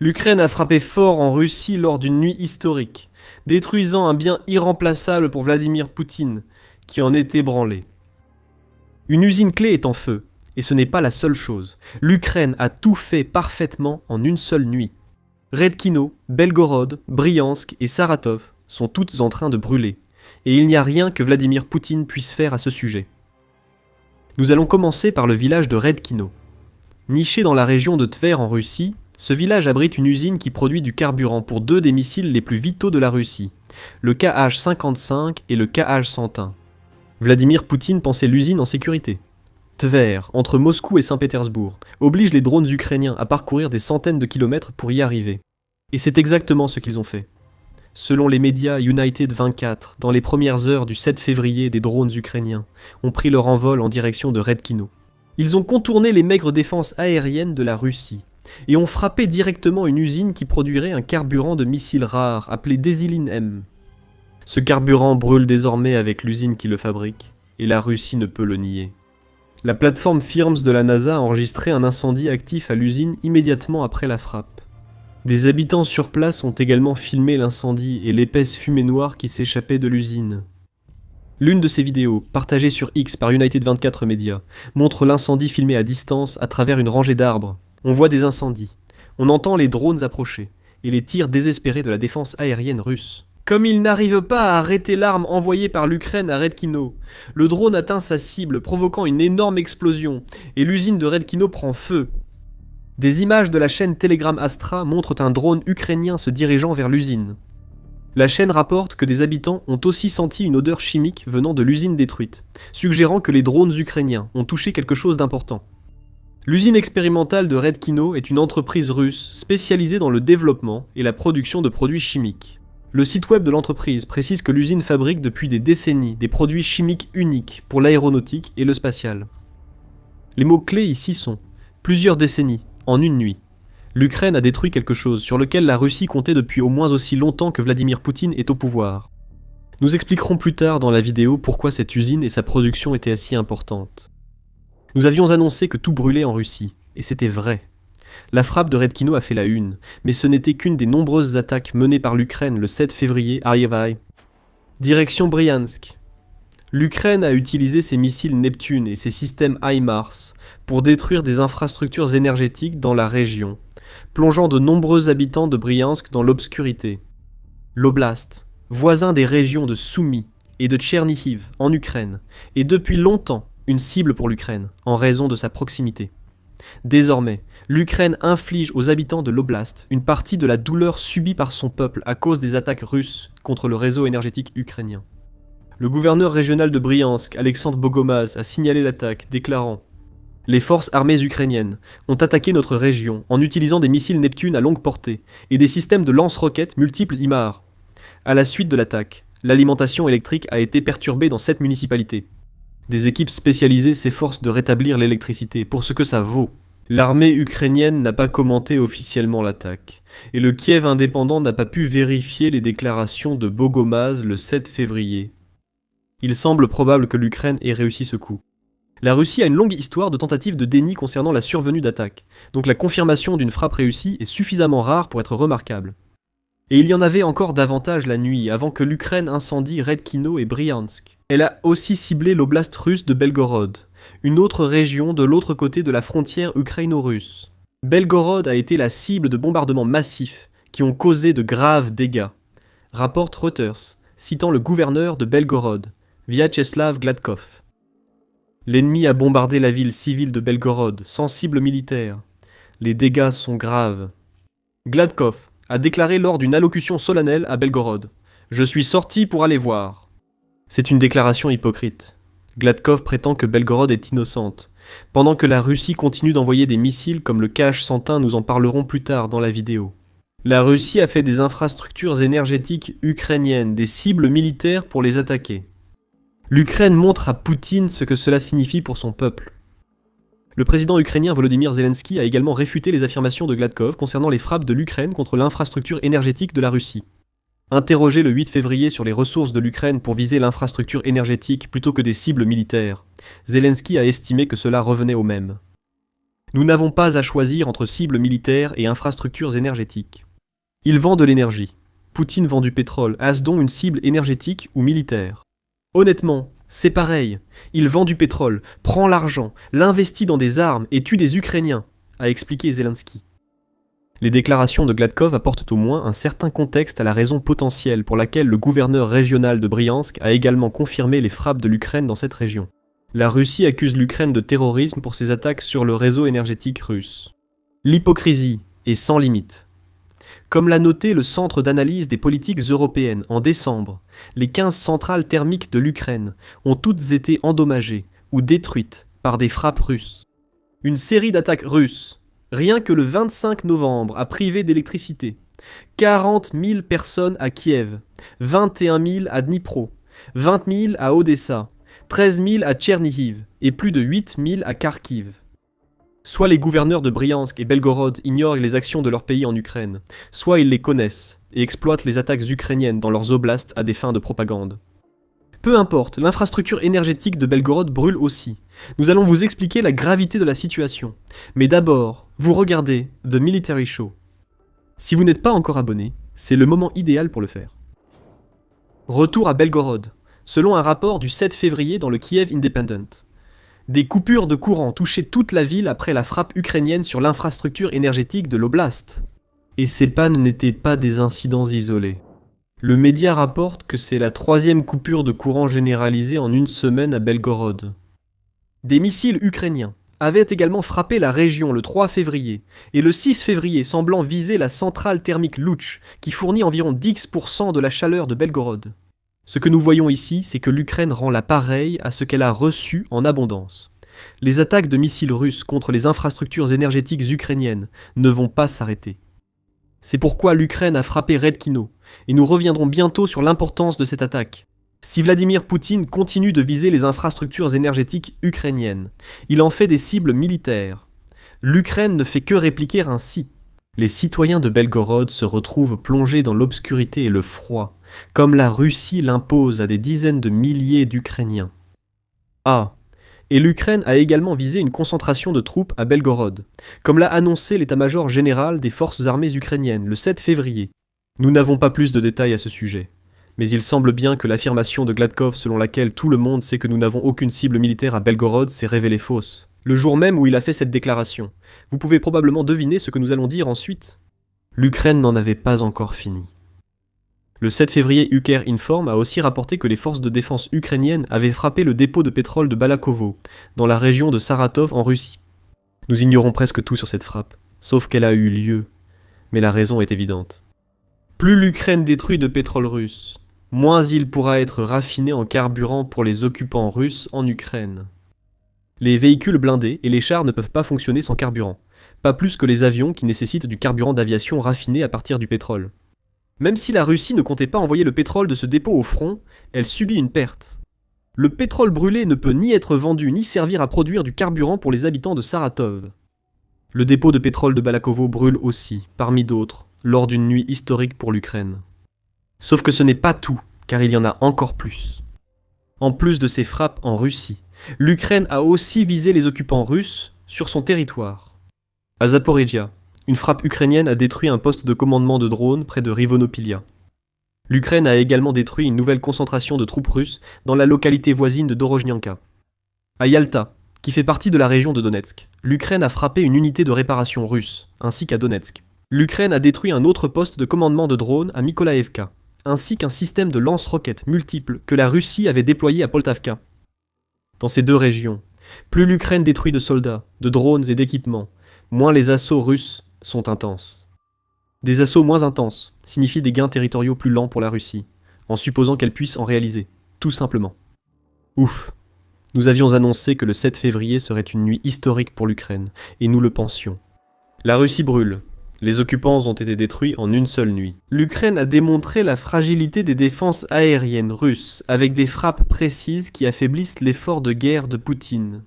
L'Ukraine a frappé fort en Russie lors d'une nuit historique, détruisant un bien irremplaçable pour Vladimir Poutine, qui en est ébranlé. Une usine clé est en feu, et ce n'est pas la seule chose. L'Ukraine a tout fait parfaitement en une seule nuit. Redkino, Belgorod, Bryansk et Saratov sont toutes en train de brûler, et il n'y a rien que Vladimir Poutine puisse faire à ce sujet. Nous allons commencer par le village de Redkino. Niché dans la région de Tver en Russie, ce village abrite une usine qui produit du carburant pour deux des missiles les plus vitaux de la Russie, le Kh-55 et le Kh-101. Vladimir Poutine pensait l'usine en sécurité. Tver, entre Moscou et Saint-Pétersbourg, oblige les drones ukrainiens à parcourir des centaines de kilomètres pour y arriver. Et c'est exactement ce qu'ils ont fait. Selon les médias United 24, dans les premières heures du 7 février, des drones ukrainiens ont pris leur envol en direction de Redkino. Ils ont contourné les maigres défenses aériennes de la Russie et ont frappé directement une usine qui produirait un carburant de missiles rares appelé Desilin M. Ce carburant brûle désormais avec l'usine qui le fabrique, et la Russie ne peut le nier. La plateforme Firms de la NASA a enregistré un incendie actif à l'usine immédiatement après la frappe. Des habitants sur place ont également filmé l'incendie et l'épaisse fumée noire qui s'échappait de l'usine. L'une de ces vidéos, partagée sur X par United 24 Media, montre l'incendie filmé à distance à travers une rangée d'arbres. On voit des incendies, on entend les drones approcher, et les tirs désespérés de la défense aérienne russe. Comme il n'arrive pas à arrêter l'arme envoyée par l'Ukraine à Redkino, le drone atteint sa cible, provoquant une énorme explosion, et l'usine de Redkino prend feu. Des images de la chaîne Telegram Astra montrent un drone ukrainien se dirigeant vers l'usine. La chaîne rapporte que des habitants ont aussi senti une odeur chimique venant de l'usine détruite, suggérant que les drones ukrainiens ont touché quelque chose d'important. L'usine expérimentale de Redkino est une entreprise russe spécialisée dans le développement et la production de produits chimiques. Le site web de l'entreprise précise que l'usine fabrique depuis des décennies des produits chimiques uniques pour l'aéronautique et le spatial. Les mots-clés ici sont « plusieurs décennies, en une nuit ». L'Ukraine a détruit quelque chose sur lequel la Russie comptait depuis au moins aussi longtemps que Vladimir Poutine est au pouvoir. Nous expliquerons plus tard dans la vidéo pourquoi cette usine et sa production étaient si importantes. Nous avions annoncé que tout brûlait en Russie, et c'était vrai. La frappe de Redkino a fait la une, mais ce n'était qu'une des nombreuses attaques menées par l'Ukraine le 7 février à Kiev. Direction Bryansk. L'Ukraine a utilisé ses missiles Neptune et ses systèmes HIMARS pour détruire des infrastructures énergétiques dans la région, plongeant de nombreux habitants de Bryansk dans l'obscurité. L'oblast, voisin des régions de Soumy et de Tchernihiv en Ukraine, est depuis longtemps une cible pour l'Ukraine, en raison de sa proximité. Désormais, l'Ukraine inflige aux habitants de l'oblast une partie de la douleur subie par son peuple à cause des attaques russes contre le réseau énergétique ukrainien. Le gouverneur régional de Bryansk, Alexandre Bogomaz, a signalé l'attaque, déclarant « Les forces armées ukrainiennes ont attaqué notre région en utilisant des missiles Neptune à longue portée et des systèmes de lance-roquettes multiples HIMARS. À la suite de l'attaque, l'alimentation électrique a été perturbée dans cette municipalité. Des équipes spécialisées s'efforcent de rétablir l'électricité pour ce que ça vaut. L'armée ukrainienne n'a pas commenté officiellement l'attaque, et le Kiev indépendant n'a pas pu vérifier les déclarations de Bogomaz le 7 février. Il semble probable que l'Ukraine ait réussi ce coup. La Russie a une longue histoire de tentatives de déni concernant la survenue d'attaques, donc la confirmation d'une frappe réussie est suffisamment rare pour être remarquable. Et il y en avait encore davantage la nuit, avant que l'Ukraine incendie Redkino et Bryansk. Elle a aussi ciblé l'oblast russe de Belgorod, une autre région de l'autre côté de la frontière ukraino-russe. Belgorod a été la cible de bombardements massifs qui ont causé de graves dégâts, rapporte Reuters, citant le gouverneur de Belgorod, Vyacheslav Gladkov. L'ennemi a bombardé la ville civile de Belgorod, sans cible militaire. Les dégâts sont graves. Gladkov a déclaré lors d'une allocution solennelle à Belgorod « Je suis sorti pour aller voir ». C'est une déclaration hypocrite. Gladkov prétend que Belgorod est innocente, pendant que la Russie continue d'envoyer des missiles comme le Kh-101, nous en parlerons plus tard dans la vidéo. La Russie a fait des infrastructures énergétiques ukrainiennes, des cibles militaires pour les attaquer. L'Ukraine montre à Poutine ce que cela signifie pour son peuple. Le président ukrainien Volodymyr Zelensky a également réfuté les affirmations de Gladkov concernant les frappes de l'Ukraine contre l'infrastructure énergétique de la Russie. Interrogé le 8 février sur les ressources de l'Ukraine pour viser l'infrastructure énergétique plutôt que des cibles militaires, Zelensky a estimé que cela revenait au même. Nous n'avons pas à choisir entre cibles militaires et infrastructures énergétiques. Il vend de l'énergie. Poutine vend du pétrole. A-t-ce donc une cible énergétique ou militaire? Honnêtement, c'est pareil. Il vend du pétrole, prend l'argent, l'investit dans des armes et tue des Ukrainiens, a expliqué Zelensky. Les déclarations de Gladkov apportent au moins un certain contexte à la raison potentielle pour laquelle le gouverneur régional de Briansk a également confirmé les frappes de l'Ukraine dans cette région. La Russie accuse l'Ukraine de terrorisme pour ses attaques sur le réseau énergétique russe. L'hypocrisie est sans limite. Comme l'a noté le Centre d'analyse des politiques européennes en décembre, les 15 centrales thermiques de l'Ukraine ont toutes été endommagées ou détruites par des frappes russes. Une série d'attaques russes, rien que le 25 novembre, a privé d'électricité 40 000 personnes à Kiev, 21 000 à Dnipro, 20 000 à Odessa, 13 000 à Tchernihiv et plus de 8 000 à Kharkiv. Soit les gouverneurs de Briansk et Belgorod ignorent les actions de leur pays en Ukraine, soit ils les connaissent et exploitent les attaques ukrainiennes dans leurs oblasts à des fins de propagande. Peu importe, l'infrastructure énergétique de Belgorod brûle aussi. Nous allons vous expliquer la gravité de la situation. Mais d'abord, vous regardez The Military Show. Si vous n'êtes pas encore abonné, c'est le moment idéal pour le faire. Retour à Belgorod. Selon un rapport du 7 février dans le Kiev Independent. Des coupures de courant touchaient toute la ville après la frappe ukrainienne sur l'infrastructure énergétique de l'oblast. Et ces pannes n'étaient pas des incidents isolés. Le média rapporte que c'est la 3e coupure de courant généralisée en une semaine à Belgorod. Des missiles ukrainiens avaient également frappé la région le 3 février, et le 6 février semblant viser la centrale thermique Loutch, qui fournit environ 10% de la chaleur de Belgorod. Ce que nous voyons ici, c'est que l'Ukraine rend la pareille à ce qu'elle a reçu en abondance. Les attaques de missiles russes contre les infrastructures énergétiques ukrainiennes ne vont pas s'arrêter. C'est pourquoi l'Ukraine a frappé Redkino, et nous reviendrons bientôt sur l'importance de cette attaque. Si Vladimir Poutine continue de viser les infrastructures énergétiques ukrainiennes, il en fait des cibles militaires. L'Ukraine ne fait que répliquer ainsi. Les citoyens de Belgorod se retrouvent plongés dans l'obscurité et le froid, comme la Russie l'impose à des dizaines de milliers d'Ukrainiens. Et l'Ukraine a également visé une concentration de troupes à Belgorod, comme l'a annoncé l'état-major général des forces armées ukrainiennes le 7 février. Nous n'avons pas plus de détails à ce sujet, mais il semble bien que l'affirmation de Gladkov selon laquelle tout le monde sait que nous n'avons aucune cible militaire à Belgorod s'est révélée fausse. Le jour même où il a fait cette déclaration, vous pouvez probablement deviner ce que nous allons dire ensuite. L'Ukraine n'en avait pas encore fini. Le 7 février, Ukrinform a aussi rapporté que les forces de défense ukrainiennes avaient frappé le dépôt de pétrole de Balakovo, dans la région de Saratov en Russie. Nous ignorons presque tout sur cette frappe, sauf qu'elle a eu lieu. Mais la raison est évidente. Plus l'Ukraine détruit de pétrole russe, moins il pourra être raffiné en carburant pour les occupants russes en Ukraine. Les véhicules blindés et les chars ne peuvent pas fonctionner sans carburant, pas plus que les avions qui nécessitent du carburant d'aviation raffiné à partir du pétrole. Même si la Russie ne comptait pas envoyer le pétrole de ce dépôt au front, elle subit une perte. Le pétrole brûlé ne peut ni être vendu ni servir à produire du carburant pour les habitants de Saratov. Le dépôt de pétrole de Balakovo brûle aussi, parmi d'autres, lors d'une nuit historique pour l'Ukraine. Sauf que ce n'est pas tout, car il y en a encore plus. En plus de ces frappes en Russie, l'Ukraine a aussi visé les occupants russes sur son territoire. À Zaporizhia, une frappe ukrainienne a détruit un poste de commandement de drones près de Rivonopilia. L'Ukraine a également détruit une nouvelle concentration de troupes russes dans la localité voisine de Dorozhnyanka. À Yalta, qui fait partie de la région de Donetsk, l'Ukraine a frappé une unité de réparation russe, ainsi qu'à Donetsk. L'Ukraine a détruit un autre poste de commandement de drones à Mykolaïevka, ainsi qu'un système de lance-roquettes multiples que la Russie avait déployé à Poltavka. Dans ces deux régions, plus l'Ukraine détruit de soldats, de drones et d'équipements, moins les assauts russes sont intenses. Des assauts moins intenses signifient des gains territoriaux plus lents pour la Russie, en supposant qu'elle puisse en réaliser, tout simplement. Ouf. Nous avions annoncé que le 7 février serait une nuit historique pour l'Ukraine, et nous le pensions. La Russie brûle. Les occupants ont été détruits en une seule nuit. L'Ukraine a démontré la fragilité des défenses aériennes russes, avec des frappes précises qui affaiblissent l'effort de guerre de Poutine.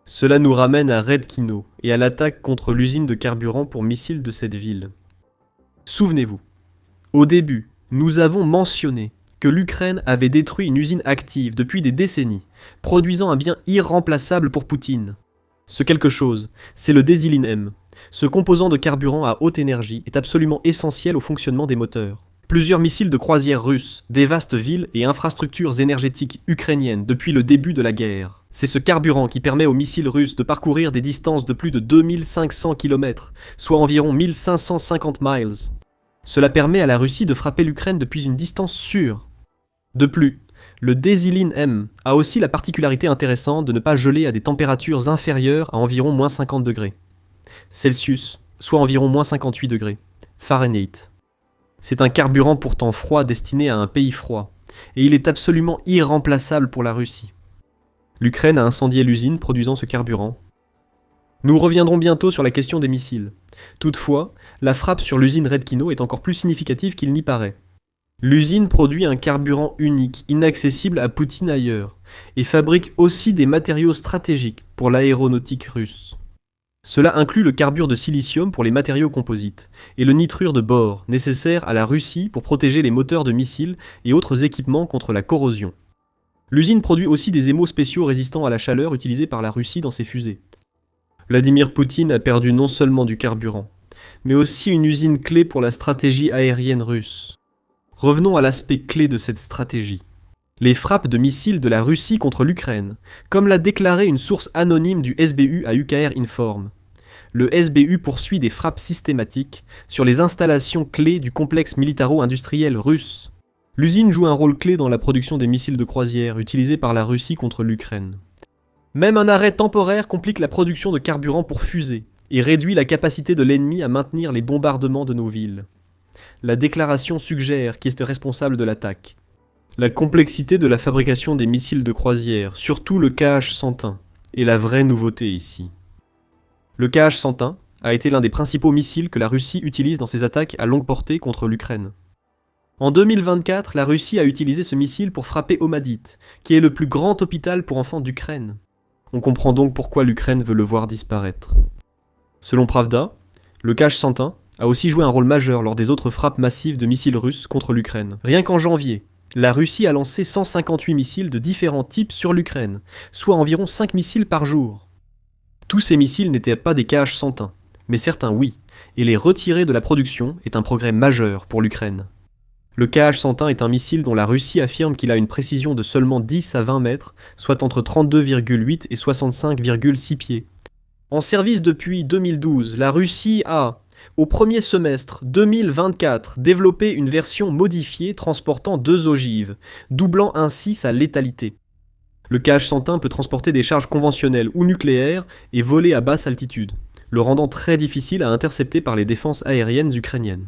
Cela nous ramène à Redkino et à l'attaque contre l'usine de carburant pour missiles de cette ville. Souvenez-vous, au début, nous avons mentionné que l'Ukraine avait détruit une usine active depuis des décennies, produisant un bien irremplaçable pour Poutine. Ce quelque chose, c'est le désiline M. Ce composant de carburant à haute énergie est absolument essentiel au fonctionnement des moteurs. Plusieurs missiles de croisière russes dévastent villes et infrastructures énergétiques ukrainiennes depuis le début de la guerre. C'est ce carburant qui permet aux missiles russes de parcourir des distances de plus de 2500 km, soit environ 1550 miles. Cela permet à la Russie de frapper l'Ukraine depuis une distance sûre. De plus, le désiline M a aussi la particularité intéressante de ne pas geler à des températures inférieures à environ moins 50 degrés Celsius, soit environ moins 58 degrés Fahrenheit. C'est un carburant pourtant froid destiné à un pays froid, et il est absolument irremplaçable pour la Russie. L'Ukraine a incendié l'usine produisant ce carburant. Nous reviendrons bientôt sur la question des missiles. Toutefois, la frappe sur l'usine Redkino est encore plus significative qu'il n'y paraît. L'usine produit un carburant unique, inaccessible à Poutine ailleurs, et fabrique aussi des matériaux stratégiques pour l'aéronautique russe. Cela inclut le carbure de silicium pour les matériaux composites, et le nitrure de bore, nécessaire à la Russie pour protéger les moteurs de missiles et autres équipements contre la corrosion. L'usine produit aussi des émaux spéciaux résistants à la chaleur utilisés par la Russie dans ses fusées. Vladimir Poutine a perdu non seulement du carburant, mais aussi une usine clé pour la stratégie aérienne russe. Revenons à l'aspect clé de cette stratégie. Les frappes de missiles de la Russie contre l'Ukraine, comme l'a déclaré une source anonyme du SBU à UKR Inform. Le SBU poursuit des frappes systématiques sur les installations clés du complexe militaro-industriel russe. L'usine joue un rôle clé dans la production des missiles de croisière utilisés par la Russie contre l'Ukraine. Même un arrêt temporaire complique la production de carburant pour fusées et réduit la capacité de l'ennemi à maintenir les bombardements de nos villes. La déclaration suggère qui est responsable de l'attaque. La complexité de la fabrication des missiles de croisière, surtout le KH-101, est la vraie nouveauté ici. Le KH-101 a été l'un des principaux missiles que la Russie utilise dans ses attaques à longue portée contre l'Ukraine. En 2024, la Russie a utilisé ce missile pour frapper Ohmadit, qui est le plus grand hôpital pour enfants d'Ukraine. On comprend donc pourquoi l'Ukraine veut le voir disparaître. Selon Pravda, le KH-101 a aussi joué un rôle majeur lors des autres frappes massives de missiles russes contre l'Ukraine. Rien qu'en janvier, la Russie a lancé 158 missiles de différents types sur l'Ukraine, soit environ 5 missiles par jour. Tous ces missiles n'étaient pas des KH-101, mais certains oui, et les retirer de la production est un progrès majeur pour l'Ukraine. Le KH-101 est un missile dont la Russie affirme qu'il a une précision de seulement 10 à 20 mètres, soit entre 32,8 et 65,6 pieds. En service depuis 2012, la Russie a, au premier semestre 2024, développé une version modifiée transportant 2 ogives, doublant ainsi sa létalité. Le KH-101 peut transporter des charges conventionnelles ou nucléaires et voler à basse altitude, le rendant très difficile à intercepter par les défenses aériennes ukrainiennes.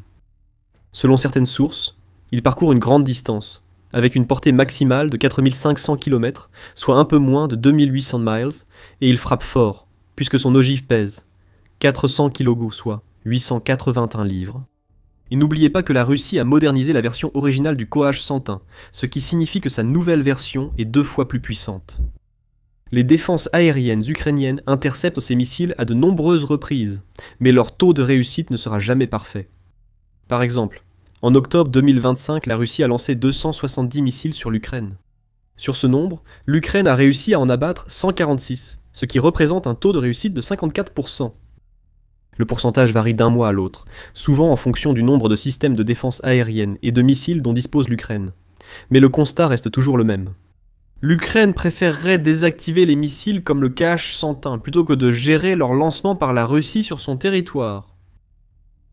Selon certaines sources, il parcourt une grande distance, avec une portée maximale de 4500 km, soit un peu moins de 2800 miles, et il frappe fort, puisque son ogive pèse 400 kg, soit 881 livres. Et n'oubliez pas que la Russie a modernisé la version originale du KH-101, ce qui signifie que sa nouvelle version est 2 fois plus puissante. Les défenses aériennes ukrainiennes interceptent ces missiles à de nombreuses reprises, mais leur taux de réussite ne sera jamais parfait. Par exemple, en octobre 2025, la Russie a lancé 270 missiles sur l'Ukraine. Sur ce nombre, l'Ukraine a réussi à en abattre 146, ce qui représente un taux de réussite de 54%. Le pourcentage varie d'un mois à l'autre, souvent en fonction du nombre de systèmes de défense aérienne et de missiles dont dispose l'Ukraine. Mais le constat reste toujours le même. L'Ukraine préférerait désactiver les missiles comme le KH-101 plutôt que de gérer leur lancement par la Russie sur son territoire.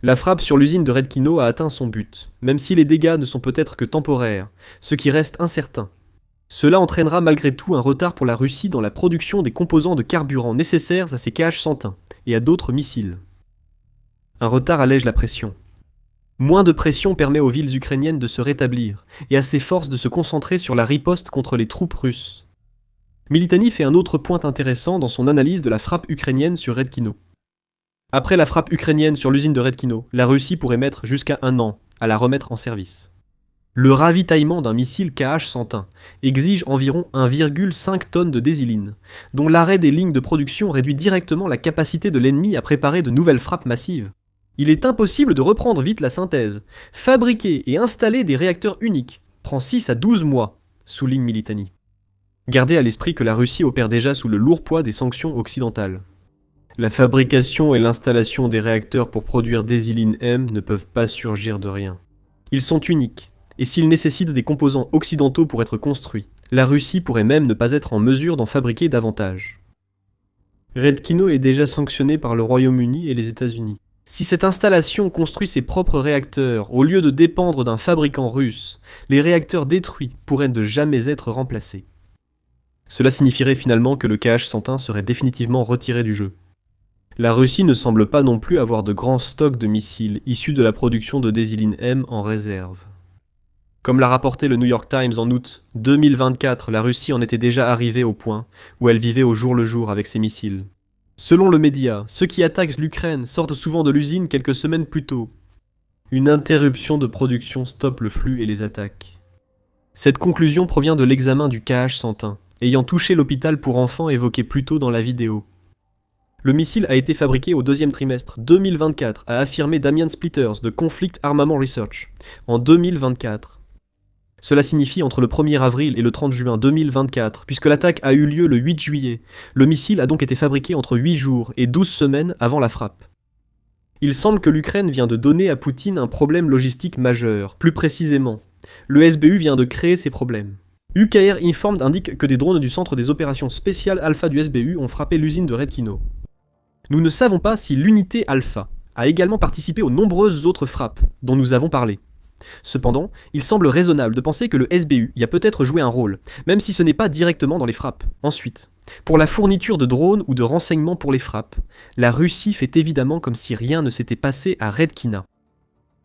La frappe sur l'usine de Redkino a atteint son but, même si les dégâts ne sont peut-être que temporaires, ce qui reste incertain. Cela entraînera malgré tout un retard pour la Russie dans la production des composants de carburant nécessaires à ses KH-101 et à d'autres missiles. Un retard allège la pression. Moins de pression permet aux villes ukrainiennes de se rétablir et à ses forces de se concentrer sur la riposte contre les troupes russes. Militani fait un autre point intéressant dans son analyse de la frappe ukrainienne sur Redkino. Après la frappe ukrainienne sur l'usine de Redkino, la Russie pourrait mettre jusqu'à 1 an à la remettre en service. Le ravitaillement d'un missile KH-101 exige environ 1,5 tonnes de désiline, dont l'arrêt des lignes de production réduit directement la capacité de l'ennemi à préparer de nouvelles frappes massives. Il est impossible de reprendre vite la synthèse. Fabriquer et installer des réacteurs uniques prend 6 à 12 mois, souligne Militani. Gardez à l'esprit que la Russie opère déjà sous le lourd poids des sanctions occidentales. La fabrication et l'installation des réacteurs pour produire Désiline M ne peuvent pas surgir de rien. Ils sont uniques, et s'ils nécessitent des composants occidentaux pour être construits, la Russie pourrait même ne pas être en mesure d'en fabriquer davantage. Redkino est déjà sanctionné par le Royaume-Uni et les États-Unis. Si cette installation construit ses propres réacteurs au lieu de dépendre d'un fabricant russe, les réacteurs détruits pourraient ne jamais être remplacés. Cela signifierait finalement que le KH-101 serait définitivement retiré du jeu. La Russie ne semble pas non plus avoir de grands stocks de missiles issus de la production de Désiline M en réserve. Comme l'a rapporté le New York Times en août 2024, la Russie en était déjà arrivée au point où elle vivait au jour le jour avec ses missiles. Selon le média, ceux qui attaquent l'Ukraine sortent souvent de l'usine quelques semaines plus tôt. Une interruption de production stoppe le flux et les attaques. Cette conclusion provient de l'examen du KH-101, ayant touché l'hôpital pour enfants évoqué plus tôt dans la vidéo. Le missile a été fabriqué au deuxième trimestre 2024, a affirmé Damian Splitters de Conflict Armament Research, en 2024. Cela signifie entre le 1er avril et le 30 juin 2024, puisque l'attaque a eu lieu le 8 juillet. Le missile a donc été fabriqué entre 8 jours et 12 semaines avant la frappe. Il semble que l'Ukraine vient de donner à Poutine un problème logistique majeur. Plus précisément, le SBU vient de créer ces problèmes. UKR Informed indique que des drones du centre des opérations spéciales Alpha du SBU ont frappé l'usine de Redkino. Nous ne savons pas si l'unité Alpha a également participé aux nombreuses autres frappes dont nous avons parlé. Cependant, il semble raisonnable de penser que le SBU y a peut-être joué un rôle, même si ce n'est pas directement dans les frappes. Ensuite, pour la fourniture de drones ou de renseignements pour les frappes, la Russie fait évidemment comme si rien ne s'était passé à Redkina.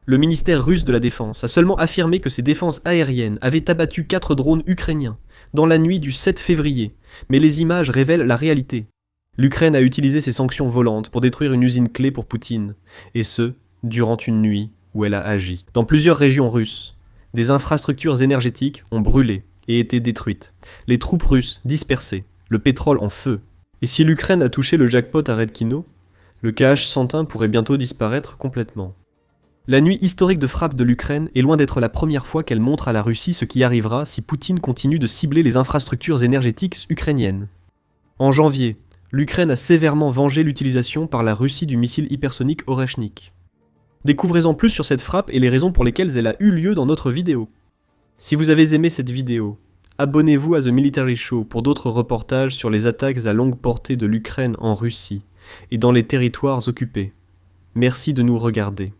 Le ministère russe de la Défense a seulement affirmé que ses défenses aériennes avaient abattu 4 drones ukrainiens dans la nuit du 7 février, mais les images révèlent la réalité. L'Ukraine a utilisé ses sanctions volantes pour détruire une usine clé pour Poutine, et ce, durant une nuit où elle a agi. Dans plusieurs régions russes, des infrastructures énergétiques ont brûlé et été détruites, les troupes russes dispersées, le pétrole en feu. Et si l'Ukraine a touché le jackpot à Redkino, le KH-101 pourrait bientôt disparaître complètement. La nuit historique de frappe de l'Ukraine est loin d'être la première fois qu'elle montre à la Russie ce qui arrivera si Poutine continue de cibler les infrastructures énergétiques ukrainiennes. En janvier, l'Ukraine a sévèrement vengé l'utilisation par la Russie du missile hypersonique Oreshnik. Découvrez-en plus sur cette frappe et les raisons pour lesquelles elle a eu lieu dans notre vidéo. Si vous avez aimé cette vidéo, abonnez-vous à The Military Show pour d'autres reportages sur les attaques à longue portée de l'Ukraine en Russie et dans les territoires occupés. Merci de nous regarder.